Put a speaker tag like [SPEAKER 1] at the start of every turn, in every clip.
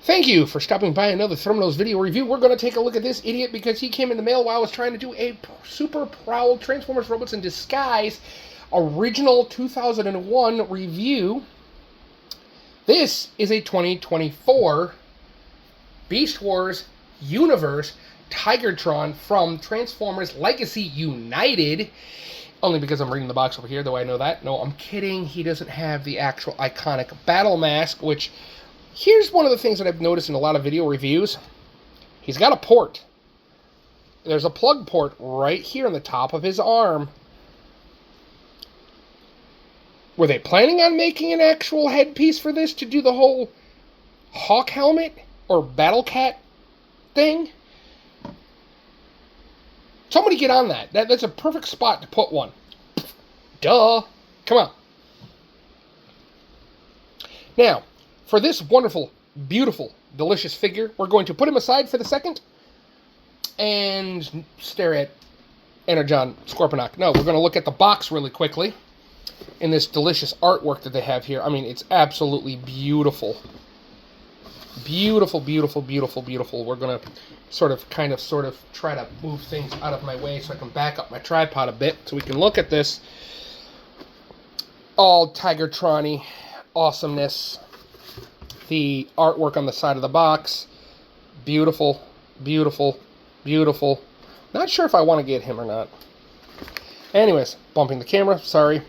[SPEAKER 1] Thank you for stopping by another Thermos video review. We're going to take a look at this idiot because he came in the mail while I was trying to do a Super Prowl Transformers Robots in Disguise original 2001 review. This is a 2024 Beast Wars Universe Tigertron from Transformers Legacy United. Only because I'm reading the box over here, though I know that. No, I'm kidding. He doesn't have the actual iconic battle mask, which... Here's one of the things that I've noticed in a lot of video reviews. He's got a port. There's a plug port right here on the top of his arm. Were they planning on making an actual headpiece for this to do the whole Hawk helmet or Battle Cat thing? Somebody get on that. That's a perfect spot to put one. Duh. Come on. Now, for this wonderful, beautiful, delicious figure, we're going to put him aside for the second and stare at Energon Scorponok. No, we're going to look at the box really quickly in this delicious artwork that they have here. I mean, it's absolutely beautiful. Beautiful, beautiful, beautiful, beautiful. We're going to sort of try to move things out of my way so I can back up my tripod a bit so we can look at this all Tigertron-y awesomeness. The artwork on the side of the box, beautiful, beautiful, beautiful. Not sure if I want to get him or not. Anyways, bumping the camera, sorry.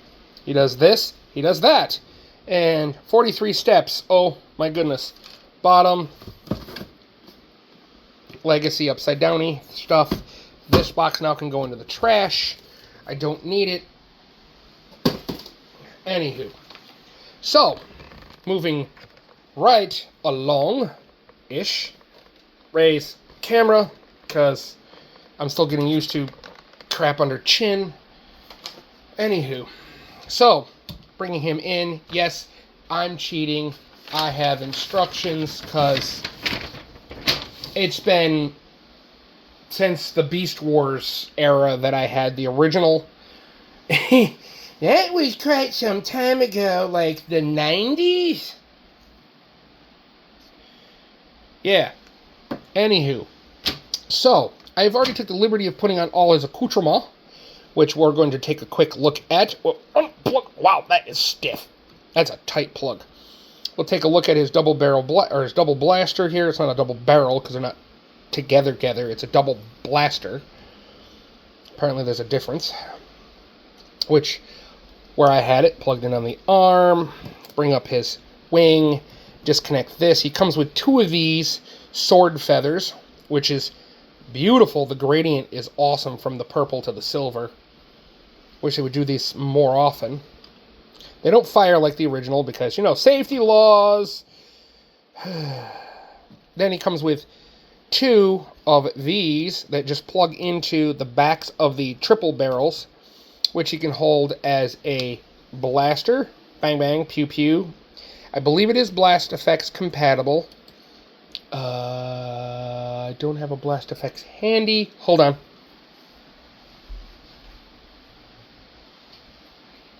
[SPEAKER 1] He does this, he does that. And 43 steps, oh my goodness. Bottom, Legacy upside downy stuff. This box now can go into the trash. I don't need it. Anywho. So, moving right along-ish. Raise camera, because I'm still getting used to crap under chin. Anywho. So, bringing him in. Yes, I'm cheating. I have instructions, because it's been since the Beast Wars era that I had the original. That was quite some time ago, like the 90s. Yeah. Anywho. So, I've already took the liberty of putting on all his accoutrements, which we're going to take a quick look at. Wow, that is stiff. That's a tight plug. We'll take a look at his double blaster here. It's not a double barrel because they're not together. It's a double blaster. Apparently there's a difference. Which, where I had it, plugged in on the arm. Bring up his wing. Disconnect this. He comes with two of these sword feathers, which is beautiful. The gradient is awesome from the purple to the silver. Wish they would do these more often. They don't fire like the original because, you know, safety laws. Then he comes with two of these that just plug into the backs of the triple barrels, which he can hold as a blaster. Bang, bang, pew, pew. I believe it is Blast Effects compatible. I don't have a Blast Effects handy. Hold on.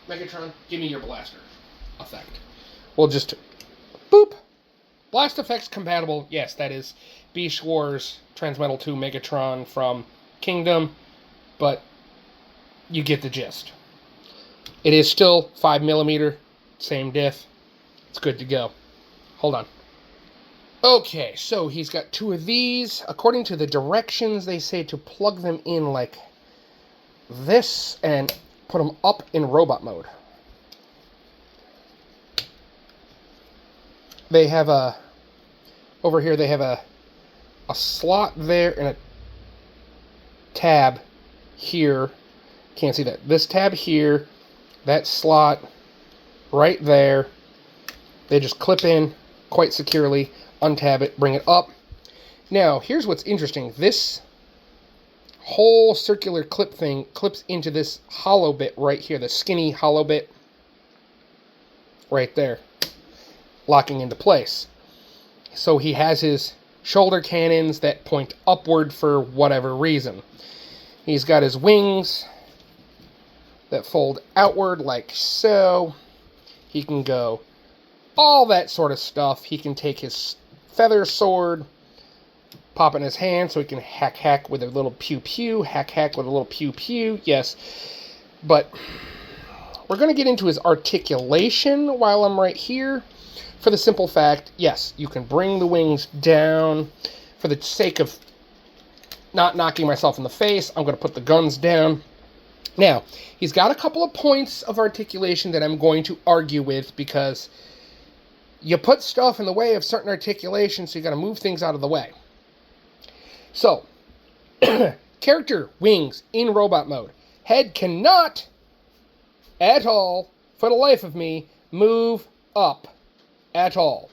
[SPEAKER 1] Megatron, give me your blaster effect. We'll just... Boop! Blast Effects compatible. Yes, that is Beast Wars Transmetal 2 Megatron from Kingdom. But you get the gist. It is still 5mm. Same diff. It's good to go. Hold on. Okay, so he's got two of these. According to the directions, they say to plug them in like this and put them up in robot mode. They have a... Over here, they have a slot there and a tab here. Can't see that. This tab here, that slot right there. They just clip in quite securely, untab it, bring it up. Now, here's what's interesting. This whole circular clip thing clips into this hollow bit right here, the skinny hollow bit right there, locking into place. So he has his shoulder cannons that point upward for whatever reason. He's got his wings that fold outward like so. He can go all that sort of stuff. He can take his feather sword. Pop in his hand so he can hack with a little pew-pew. Hack with a little pew-pew. Yes. But we're going to get into his articulation while I'm right here. For the simple fact, yes, you can bring the wings down. For the sake of not knocking myself in the face, I'm going to put the guns down. Now, he's got a couple of points of articulation that I'm going to argue with because you put stuff in the way of certain articulations, so you got to move things out of the way. So, character wings in robot mode. Head cannot, at all, for the life of me, move up at all.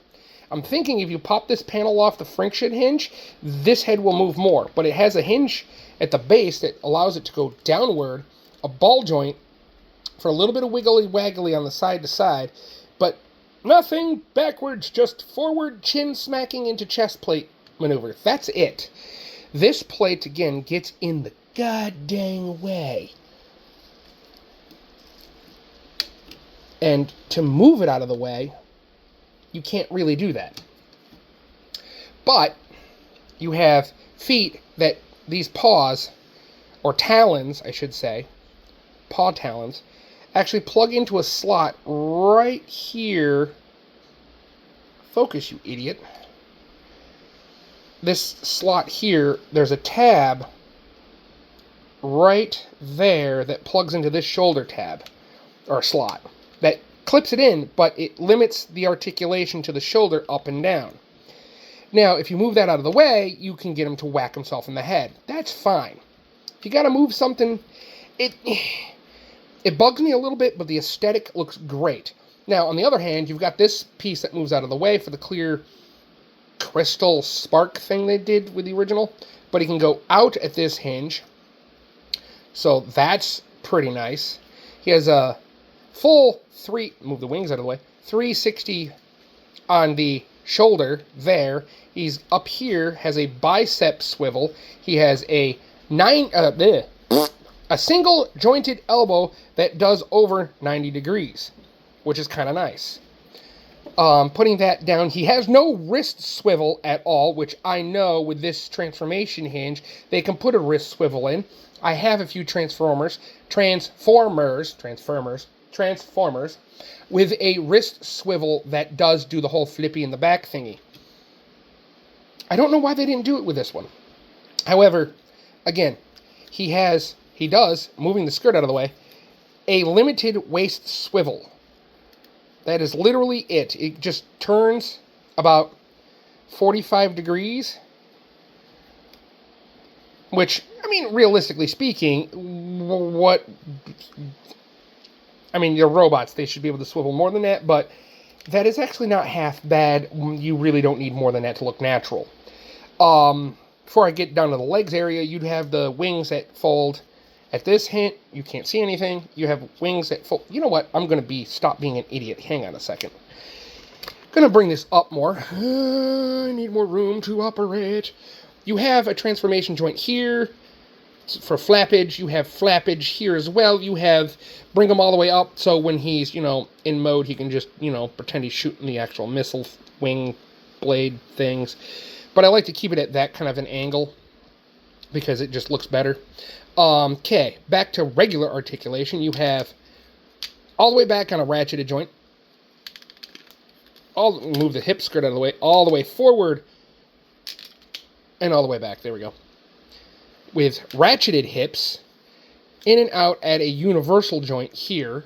[SPEAKER 1] I'm thinking if you pop this panel off the friction hinge, this head will move more. But it has a hinge at the base that allows it to go downward, a ball joint for a little bit of wiggly-waggly on the side to side, but nothing backwards, just forward chin smacking into chest plate maneuver. That's it. This plate, again, gets in the goddamn way. And to move it out of the way, you can't really do that. But you have feet that these paws, or talons, I should say, paw talons, actually plug into a slot right here. Focus, you idiot. This slot here, there's a tab right there that plugs into this shoulder tab, or slot, that clips it in, but it limits the articulation to the shoulder up and down. Now, if you move that out of the way, you can get him to whack himself in the head. That's fine. If you got to move something, it bugs me a little bit, but the aesthetic looks great. Now, on the other hand, you've got this piece that moves out of the way for the clear crystal spark thing they did with the original, but he can go out at this hinge, so that's pretty nice. He has a full move the wings out of the way, 360 on the shoulder there. He's up here, has a bicep swivel. He has a single jointed elbow that does over 90 degrees, which is kind of nice. Putting that down, he has no wrist swivel at all, which I know with this transformation hinge, they can put a wrist swivel in. I have a few transformers with a wrist swivel that does do the whole flippy in the back thingy. I don't know why they didn't do it with this one. However, again, he does, moving the skirt out of the way, a limited waist swivel. That is literally it. It just turns about 45 degrees. Which, I mean, realistically speaking, they're robots. They should be able to swivel more than that, but that is actually not half bad. You really don't need more than that to look natural. Before I get down to the legs area, you'd have the wings that fold. At this hint, you can't see anything. You have wings that fold. You know what? I'm going to stop being an idiot. Hang on a second. Going to bring this up more. I need more room to operate. You have a transformation joint here for flappage. You have flappage here as well. You have bring him all the way up so when he's, in mode, he can just, pretend he's shooting the actual missile wing blade things. But I like to keep it at that kind of an angle because it just looks better. Okay, back to regular articulation. You have all the way back on a ratcheted joint. Move the hip skirt out of the way. All the way forward. And all the way back. There we go. With ratcheted hips. In and out at a universal joint here.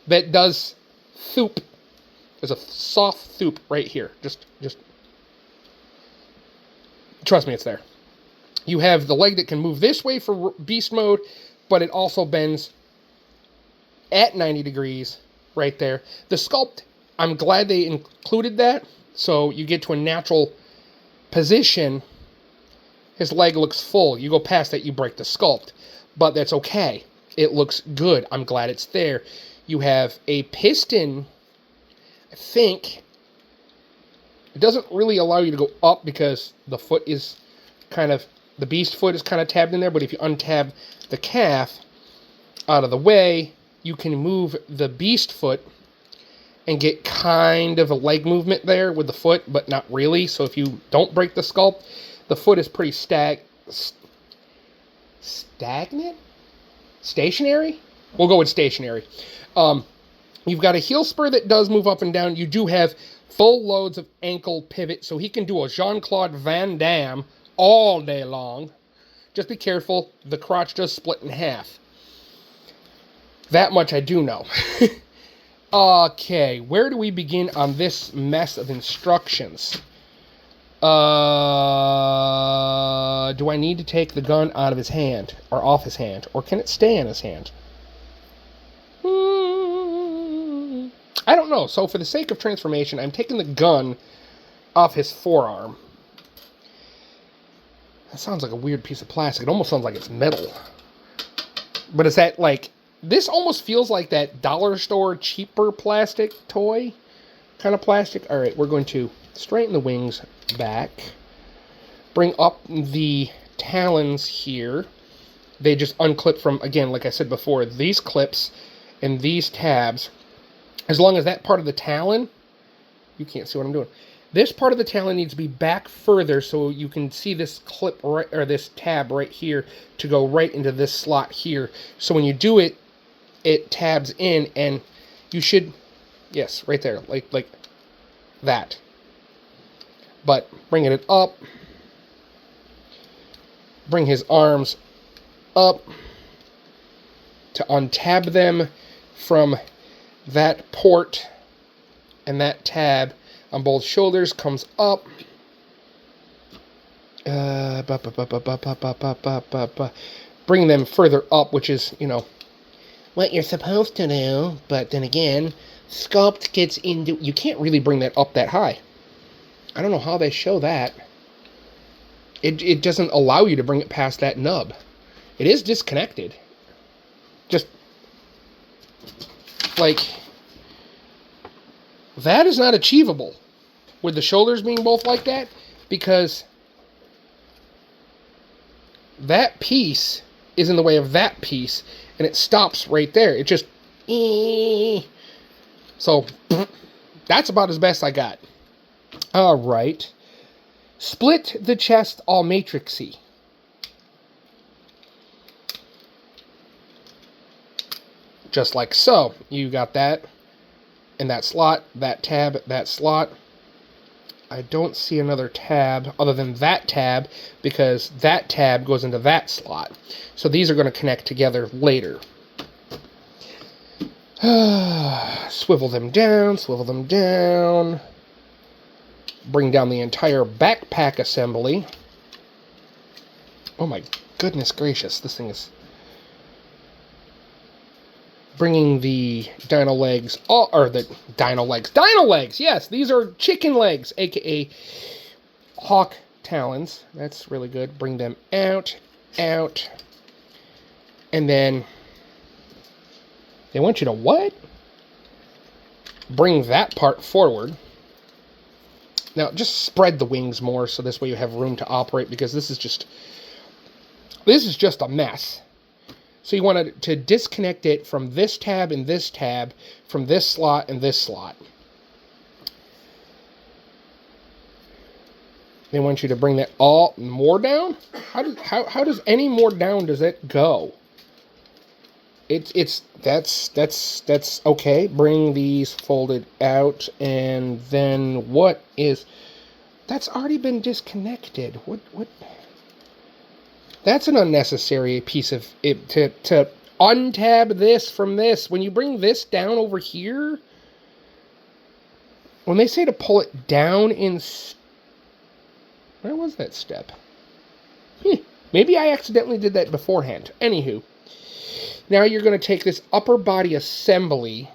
[SPEAKER 1] That does thoop. There's a soft thoop right here. Just trust me, it's there. You have the leg that can move this way for beast mode, but it also bends at 90 degrees right there. The sculpt, I'm glad they included that, so you get to a natural position. His leg looks full. You go past that, you break the sculpt, but that's okay. It looks good. I'm glad it's there. You have a piston, I think. It doesn't really allow you to go up because the foot is the beast foot is kind of tabbed in there, but if you untab the calf out of the way, you can move the beast foot and get kind of a leg movement there with the foot, but not really. So if you don't break the sculpt, the foot is pretty stagnant? Stationary? We'll go with stationary. You've got a heel spur that does move up and down. You do have full loads of ankle pivot, so he can do a Jean-Claude Van Damme all day long. Just be careful, the crotch does split in half. That much I do know. Okay, where do we begin on this mess of instructions? Do I need to take the gun out of his hand, or off his hand, or can it stay in his hand? I don't know. So for the sake of transformation, I'm taking the gun off his forearm. That sounds like a weird piece of plastic. It almost sounds like it's metal. But is that like... This almost feels like that dollar store cheaper plastic toy kind of plastic. Alright, we're going to straighten the wings back. Bring up the talons here. They just unclip from, again, like I said before, these clips and these tabs. As long as that part of the talon, you can't see what I'm doing. This part of the talon needs to be back further so you can see this clip right, or this tab right here to go right into this slot here. So when you do it, it tabs in and you should, yes, right there, like that. But bringing it up, bring his arms up to untab them from that port, and that tab on both shoulders comes up. Bring them further up, which is, you know, what you're supposed to do. But then again, sculpt gets into... You can't really bring that up that high. I don't know how they show that. It doesn't allow you to bring it past that nub. It is disconnected. Just... like, that is not achievable with the shoulders being both like that, because that piece is in the way of that piece, and it stops right there. It just... So, that's about as best I got. Alright. Split the chest all matrixy. Just like so. You got that in that slot, that tab, that slot. I don't see another tab other than that tab, because that tab goes into that slot. So these are going to connect together later. Swivel them down, swivel them down. Bring down the entire backpack assembly. Oh my goodness gracious, this thing is... Bringing the dino legs, or the dino legs, yes, these are chicken legs, aka hawk talons. That's really good. Bring them out, and then they want you to what? Bring that part forward. Now, just spread the wings more, so this way you have room to operate, because this is just a mess. So you want to disconnect it from this tab and this tab, from this slot and this slot. They want you to bring that all more down? How does any more down does it go? That's okay. Bring these folded out, and then what is... That's already been disconnected. What? That's an unnecessary piece of it to untab this from this. When you bring this down over here, when they say to pull it down in... Where was that step? Maybe I accidentally did that beforehand. Anywho. Now you're going to take this upper body assembly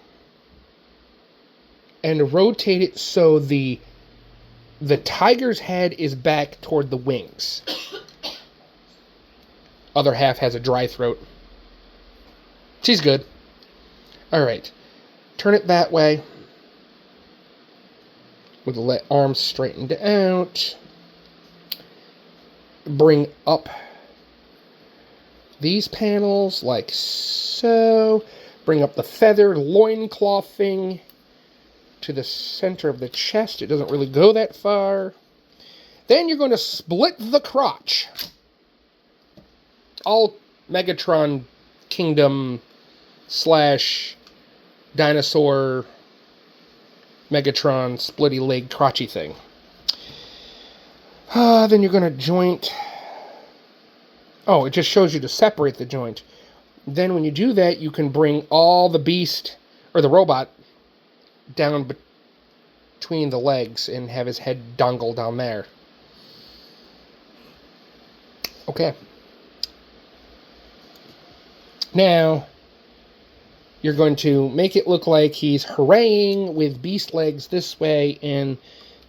[SPEAKER 1] and rotate it so the tiger's head is back toward the wings. Other half has a dry throat. She's good. Alright. Turn it that way. With the arms straightened out. Bring up these panels like so. Bring up the feather loincloth thing. to the center of the chest. It doesn't really go that far. Then you're going to split the crotch. All Megatron Kingdom / dinosaur Megatron splitty leg crotchy thing. Then you're going to joint. Oh, it just shows you to separate the joint. Then when you do that, you can bring all the beast, or the robot, down between the legs and have his head dangle down there. Okay. Now, you're going to make it look like he's hooraying with beast legs this way and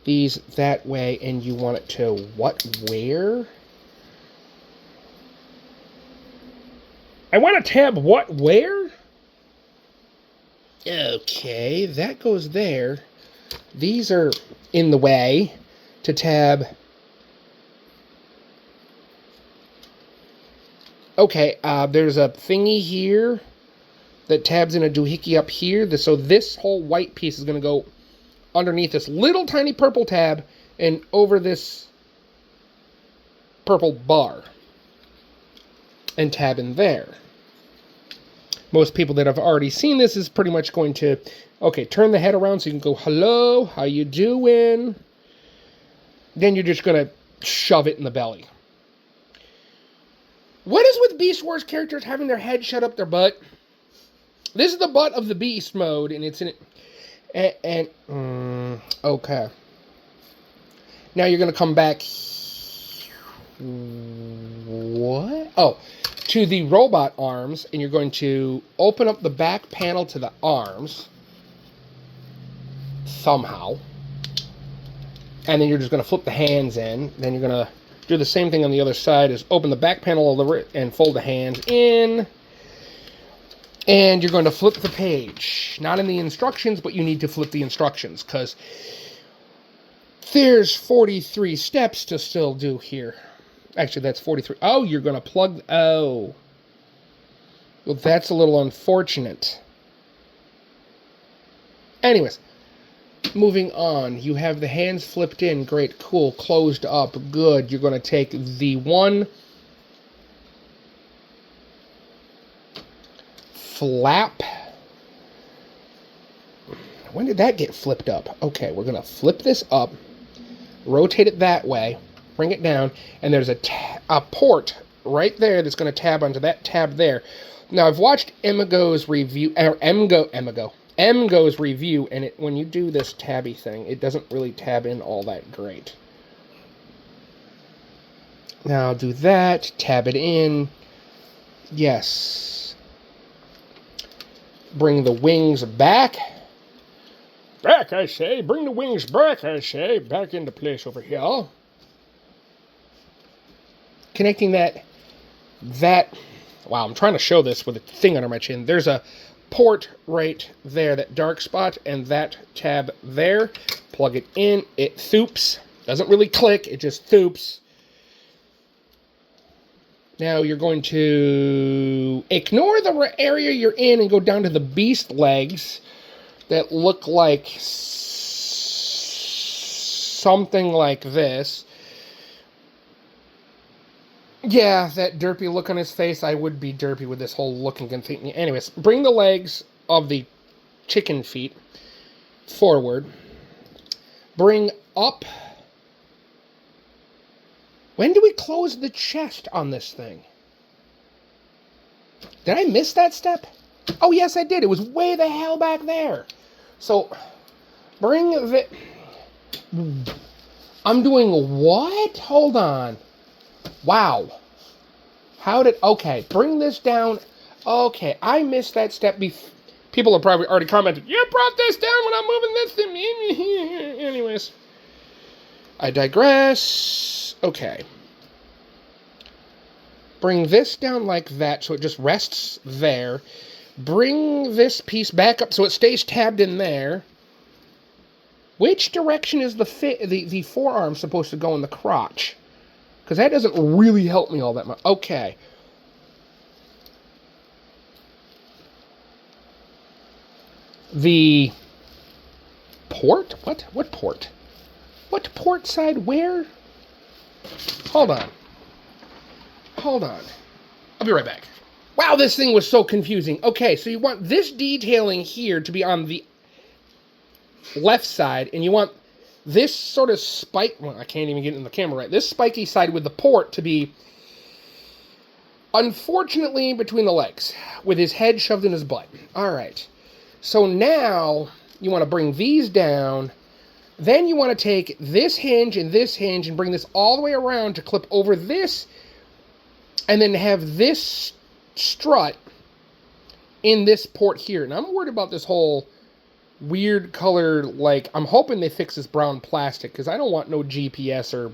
[SPEAKER 1] these that way, and you want it to what, where? I want to tab what, where? Okay, that goes there. These are in the way to tab. Okay, there's a thingy here that tabs in a doohickey up here. So this whole white piece is going to go underneath this little tiny purple tab and over this purple bar. And tab in there. Most people that have already seen this is pretty much going to, okay, turn the head around so you can go, hello, how you doing? Then you're just going to shove it in the belly. What is with Beast Wars characters having their head shut up their butt? This is the butt of the Beast mode, and it's in it. Okay. Now you're going to come back. What? Oh, to the robot arms, and you're going to open up the back panel to the arms. Somehow. And then you're just going to flip the hands in. Then you're going to do the same thing on the other side, is open the back panel of the and fold the hands in. And you're going to flip the page. Not in the instructions, but you need to flip the instructions, because there's 43 steps to still do here. Actually, that's 43. Oh, you're going to plug. Oh. Well, that's a little unfortunate. Anyways. Moving on. You have the hands flipped in. Great. Cool. Closed up. Good. You're going to take the one flap. When did that get flipped up? Okay, we're going to flip this up. Rotate it that way. Bring it down, and there's a port right there that's going to tab onto that tab there. Now, I've watched Emgo's review, Emgo's review, and when you do this tabby thing, it doesn't really tab in all that great. Now, I'll do that, tab it in. Yes. Bring the wings back. Back, I say. Bring the wings back, I say. Back into place over here. Connecting that, wow, I'm trying to show this with a thing under my chin. There's a port right there, that dark spot, and that tab there. Plug it in, it thoops. Doesn't really click, it just thoops. Now you're going to ignore the area you're in and go down to the beast legs that look like something like this. Yeah, that derpy look on his face. I would be derpy with this whole looking thing. Anyways, bring the legs of the chicken feet forward. Bring up. When do we close the chest on this thing? Did I miss that step? Oh, yes, I did. It was way the hell back there. So, bring the... I'm doing what? Hold on. Wow. How did... Okay, bring this down. Okay, I missed that step. People have probably already commented, you brought this down when I'm moving this thing. Anyways. I digress. Okay. Bring this down like that so it just rests there. Bring this piece back up so it stays tabbed in there. Which direction is the forearm supposed to go in the crotch? Because that doesn't really help me all that much. Okay. port? What? What port? What port side where? Hold on. Hold on. I'll be right back. Wow, this thing was so confusing. Okay, so you want this detailing here to be on the left side, and you want this sort of spike... Well, I can't even get in the camera right. This spiky side with the port to be, unfortunately, between the legs, with his head shoved in his butt. All right. So now you want to bring these down. Then you want to take this hinge and bring this all the way around to clip over this, and then have this strut in this port here. And I'm worried about this whole weird color, like, I'm hoping they fix this brown plastic, because I don't want no GPS or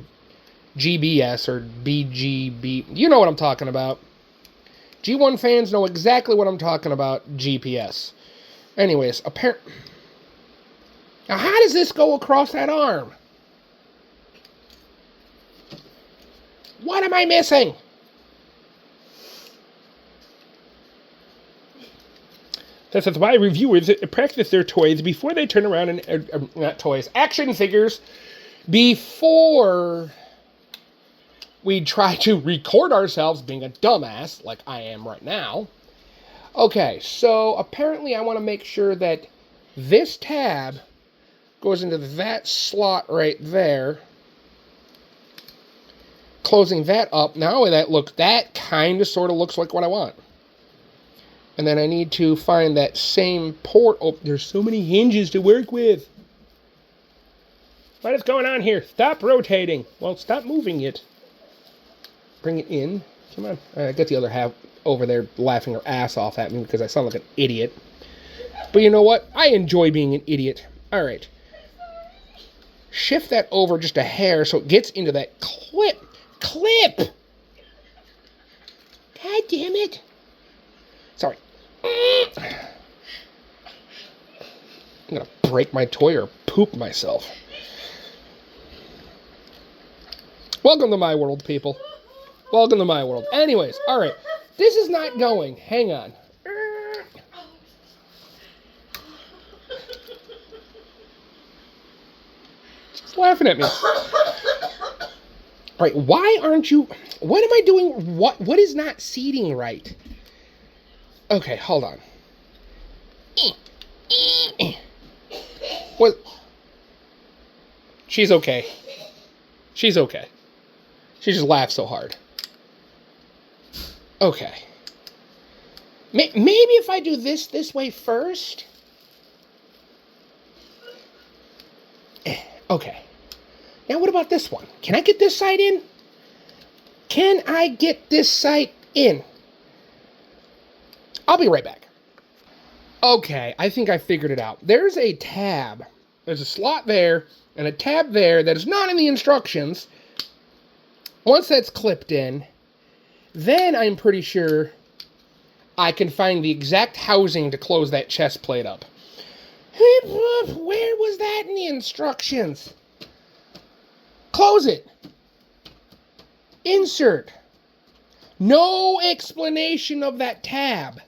[SPEAKER 1] GBS or BGB. You know what I'm talking about. G1 fans know exactly what I'm talking about, GPS. Anyways, now how does this go across that arm? What am I missing? That's why reviewers practice their toys before they turn around and... not toys, action figures, before we try to record ourselves being a dumbass, like I am right now. Okay, so apparently I want to make sure that this tab goes into that slot right there. Closing that up. Now that kind of sort of looks like what I want. And then I need to find that same port. Oh, there's so many hinges to work with. What is going on here? Stop rotating. Well, stop moving it. Bring it in. Come on. I got the other half over there laughing her ass off at me because I sound like an idiot. But you know what? I enjoy being an idiot. All right. Shift that over just a hair so it gets into that clip. Clip! God damn it. Sorry. I'm gonna break my toy or poop myself. Welcome to my world, people. Welcome to my world. Anyways, alright. This is not going. Hang on. She's laughing at me. Alright, why aren't you... What am I doing? What is not seating right? Okay, hold on. What? She's okay. She's okay. She just laughed so hard. Okay. Maybe if I do this way first. Okay. Now what about this one? Can I get this side in? Can I get this side in? I'll be right back. Okay, I think I figured it out. There's a tab. There's a slot there and a tab there that is not in the instructions. Once that's clipped in, then I'm pretty sure I can find the exact housing to close that chest plate up. Where was that in the instructions? Close it. Insert. No explanation of that tab.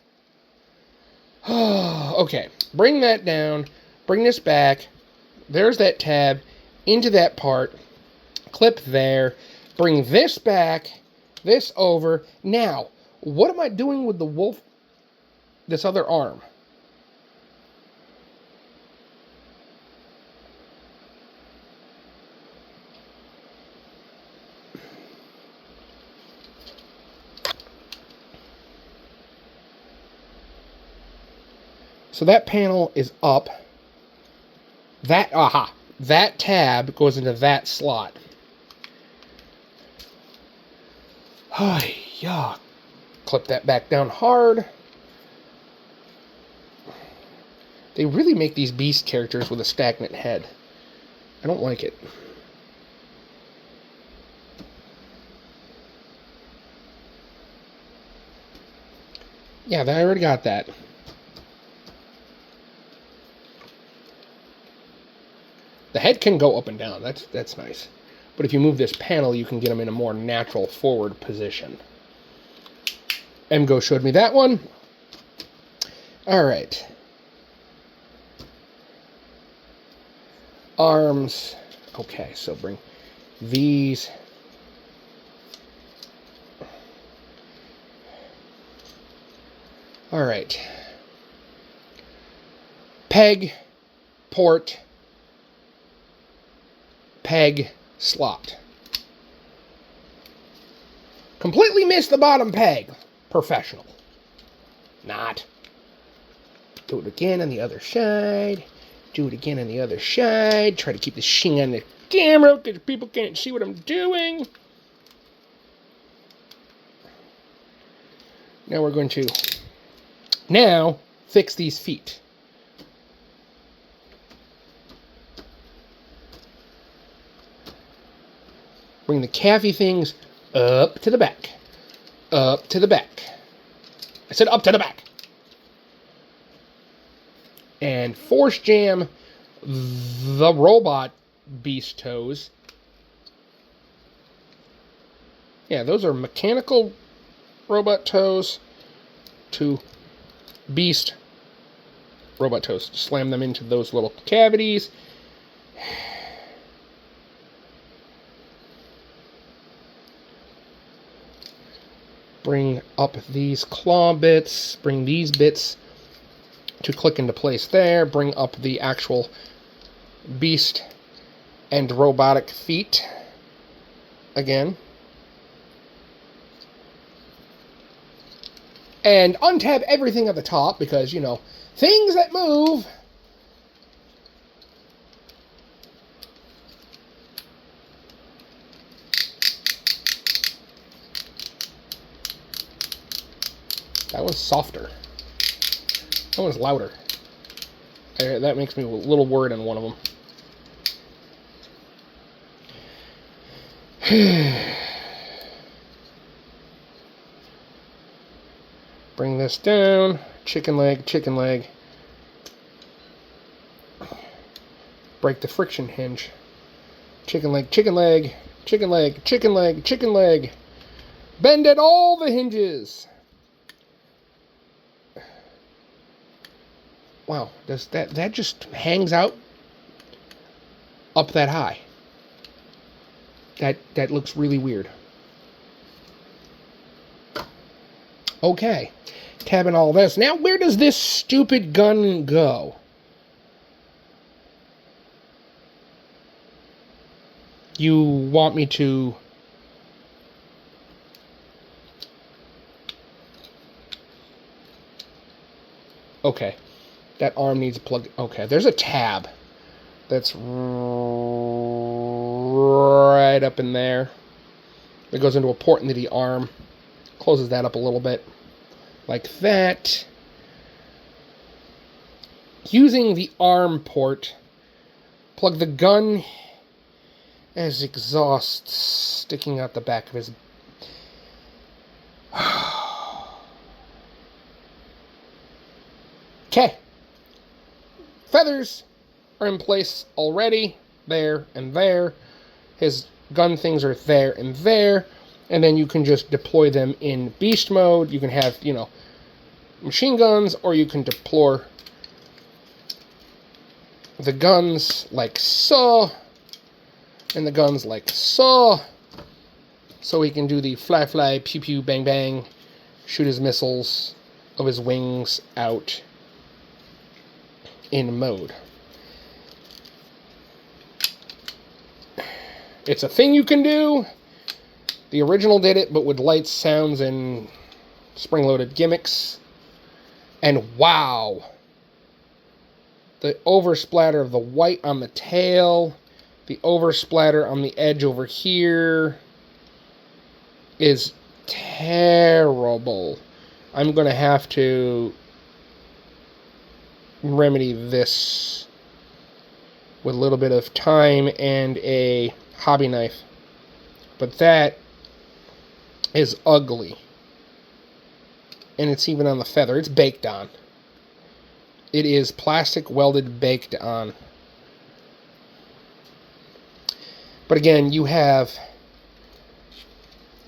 [SPEAKER 1] Okay, bring that down. Bring this back. There's that tab. Into that part. Clip there. Bring this back. This over. Now, what am I doing with the wolf? This other arm. So that panel is up. That tab goes into that slot. Yeah. Clip that back down hard. They really make these beast characters with a stagnant head. I don't like it. Yeah, I already got that. The head can go up and down. That's nice. But if you move this panel, you can get them in a more natural forward position. Emgo showed me that one. All right. arms. Okay, so bring these. All right. Peg, port, peg, slot. Completely missed the bottom peg. Professional. Not. Do it again on the other side. Do it again on the other side. Try to keep the shing on the camera because people can't see what I'm doing. Now we're going to fix these feet. Bring the calfy things up to the back. Up to the back. I said up to the back. And force jam the robot beast toes. Yeah, those are mechanical robot toes to beast robot toes. Slam them into those little cavities. Bring up these claw bits. Bring these bits to click into place there. Bring up the actual beast and robotic feet again. And untab everything at the top because, you know, things that move. That was softer. That was louder. That makes me a little worried on one of them. Bring this down. Chicken leg, chicken leg. Break the friction hinge. Chicken leg, chicken leg, chicken leg, chicken leg, chicken leg. Bend at all the hinges. Wow, does that just hangs out up that high? That looks really weird. Okay, tabbing all this. Now, where does this stupid gun go? You want me to... Okay. That arm needs a plug. Okay, there's a tab that's right up in there. It goes into a port into the arm. Closes that up a little bit. Like that. Using the arm port, plug the gun as exhaust sticking out the back of his... Okay. Feathers are in place already. There and there. His gun things are there and there. And then you can just deploy them in beast mode. You can have, you know, machine guns, or you can deploy the guns like so. And the guns like so. So he can do the fly, fly, pew, pew, bang, bang. Shoot his missiles of his wings out in mode. It's a thing you can do. The original did it, but with lights, sounds, and spring-loaded gimmicks. And wow! The oversplatter of the white on the tail, the oversplatter on the edge over here is terrible. I'm going to have to remedy this with a little bit of time and a hobby knife. But that is ugly. And it's even on the feather. It's baked on. It is plastic welded baked on. But again, you have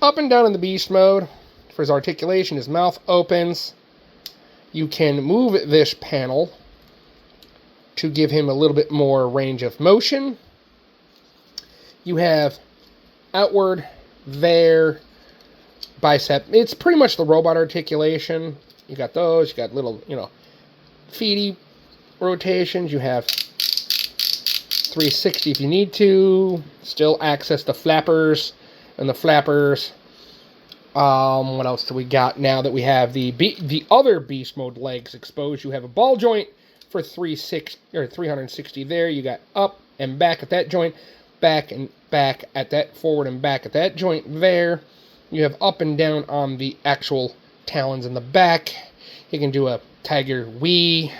[SPEAKER 1] up and down in the beast mode. For his articulation, his mouth opens. You can move this panel to give him a little bit more range of motion. You have outward, there, bicep. It's pretty much the robot articulation. You got those. You got little, feety rotations. You have 360 if you need to. Still access the flappers and the flappers. What else do we got now that we have the other beast mode legs exposed? You have a ball joint for 360 there. You got up and back at that joint, back and back at that, forward and back at that joint there. You have up and down on the actual talons in the back. You can do a tiger wee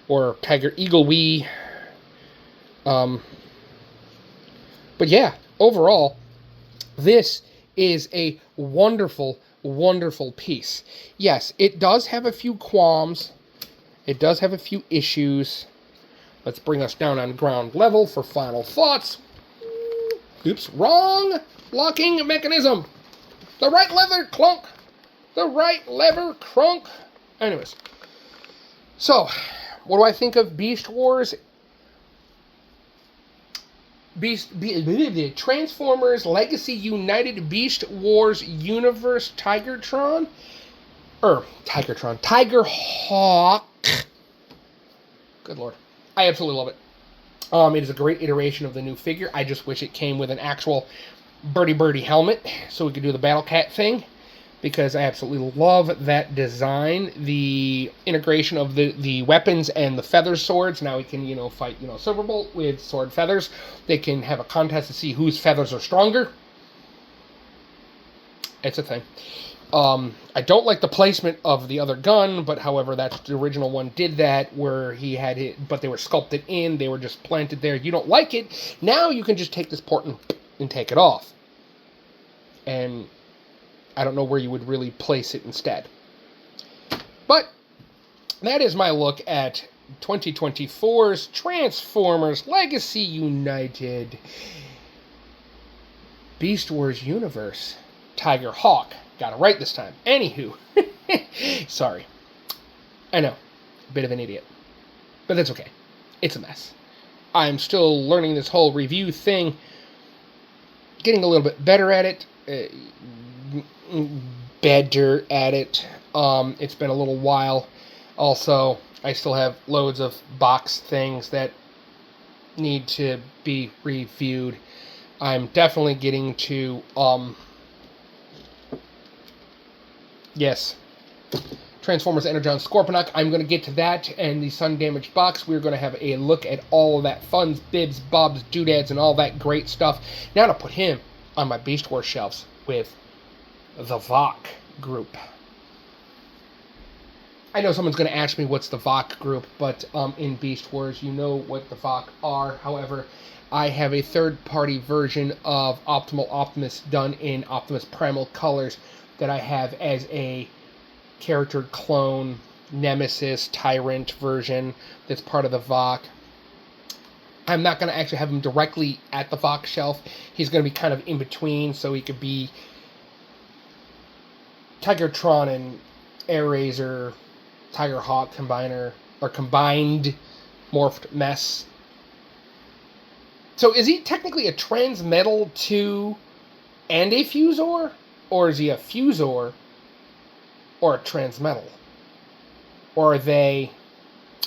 [SPEAKER 1] or tiger eagle wee. But yeah, overall, this is a wonderful, wonderful piece. Yes, it does have a few qualms. It does have a few issues. Let's bring us down on ground level for final thoughts. Oops, wrong locking mechanism. The right lever clunk. The right lever crunk. Anyways, so what do I think of Beast Wars? Transformers Legacy United Beast Wars Universe Tigerhawk. Good lord. I absolutely love it. It is a great iteration of the new figure. I just wish it came with an actual birdie helmet so we could do the Battle Cat thing, because I absolutely love that design. The integration of the weapons and the feather swords. Now we can, fight, Silverbolt with sword feathers. They can have a contest to see whose feathers are stronger. It's a thing. I don't like the placement of the other gun, but however, that's the original one did that, where he had it, but they were sculpted in, they were just planted there. You don't like it, now you can just take this port and take it off. And I don't know where you would really place it instead. But that is my look at 2024's Transformers Legacy United Beast Wars Universe Tigerhawk. Got it right this time. Anywho. Sorry. I know. A bit of an idiot. But that's okay. It's a mess. I'm still learning this whole review thing. Getting a little bit better at it. It's been a little while. Also, I still have loads of box things that need to be reviewed. I'm definitely getting to, yes, Transformers Energon Scorponok. I'm going to get to that and the Sun Damaged box. We're going to have a look at all of that funs, bibs, bobs, doodads, and all that great stuff. Now to put him on my Beast Wars shelves with the Vok group. I know someone's going to ask me what's the Vok group, but in Beast Wars, you know what the Vok are. However, I have a third-party version of Optimal Optimus done in Optimus Primal colors that I have as a character clone, Nemesis, Tyrant version that's part of the Vok. I'm not going to actually have him directly at the Vok shelf. He's going to be kind of in between, so he could be Tigertron and Airazor, Tigerhawk combiner, or combined morphed mess. So is he technically a Transmetal 2 and a Fusor? Or is he a Fusor or a Transmetal? Or are they...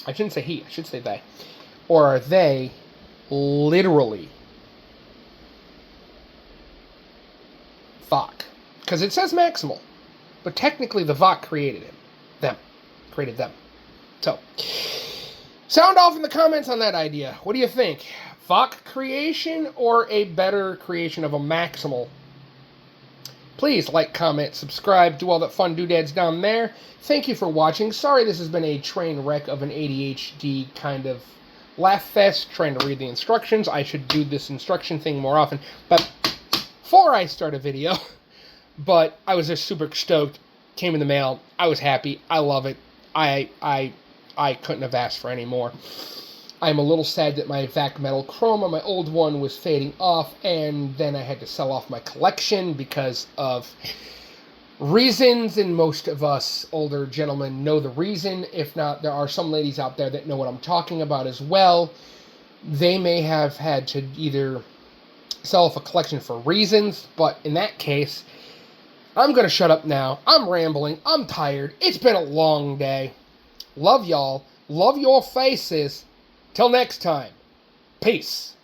[SPEAKER 1] I shouldn't say he, I should say they. Or are they literally Vok? Because it says Maximal. But technically the Vok created him. Created them. So, sound off in the comments on that idea. What do you think? Vok creation or a better creation of a Maximal? Please like, comment, subscribe, do all that fun doodads down there. Thank you for watching. Sorry this has been a train wreck of an ADHD kind of laugh fest, trying to read the instructions. I should do this instruction thing more often. But before I start a video, but I was just super stoked. Came in the mail. I was happy. I love it. I couldn't have asked for any more. I'm a little sad that my Vac Metal Chroma, my old one, was fading off, and then I had to sell off my collection because of reasons, and most of us older gentlemen know the reason. If not, there are some ladies out there that know what I'm talking about as well. They may have had to either sell off a collection for reasons, but in that case, I'm going to shut up now. I'm rambling. I'm tired. It's been a long day. Love y'all. Love your faces. Till next time. Peace.